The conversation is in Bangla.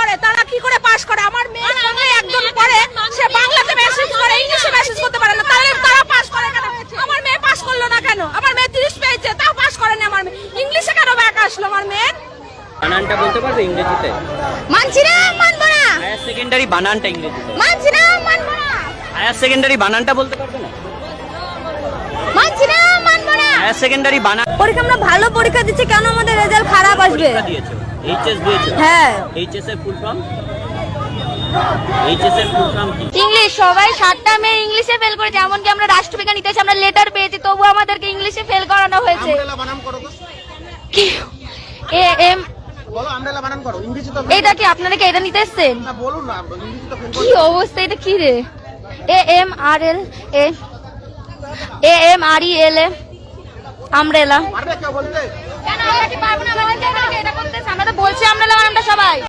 করে, তারা কি করে পাস করে? আমার মেয়ে বাংলায় একজন পড়ে, সে বাংলাতে মেসেজ করে, ইংলিশে মেসেজ করতে পারে না, তাহলে তারা পাস করে কেন? আমার মেয়ে পাস করলো না কেন? আমার মেয়ে 30 পেয়েছে, তাও পাস করেনি। আমার মেয়ে ইংলিশে কেন ব্যাক আসলো? আমার মেয়ের বানানটা বলতে পারবে ইংরেজিতে? মানছি না, মানবো না। হায়ার সেকেন্ডারি বানানটা ইংরেজিতে? মানছি না, মানবো না। হায়ার সেকেন্ডারি বানানটা বলতে পারবে না? মানছি না, মানবো না। হায়ার সেকেন্ডারি বানান পরীক্ষা আমরা ভালো পরীক্ষা দিচ্ছি, কেন আমাদের রেজাল্ট খারাপ আসবে? পরীক্ষা দিয়েছো, এইচএস দিয়েছো? হ্যাঁ। এইচএস এর ফুল ফর্ম? এইচএস এর ফুল ফর্ম কি? ইংলিশ। সবাই 7টা মেয়ে ইংলিশে ফেল করেছে, এমনকি আমরা রাষ্ট্রবিজ্ঞান ইতিহাসে আমরা লেটার পেয়েছি, তবু আমাদেরকে ইংলিশে ফেল করানো হয়েছে। আমব্রেলা বানান করো তো, কি এ এম বলো আমব্রেলা বানান করো, ইংরেজি তো এটা কি আপনারা কি এটা নিতে এসেছেন? না, বলুন না, ইংরেজি তো ফেল কি অবস্থা, এটা কি রে? A M R L A M R E L A umbrella. পারবে কেউ বলতে? কেন আমরা কি পারবো না? আমাদেরকে এটা করতেছে, আমরা তো বলছি আমব্রেলা বানানটা সবাই।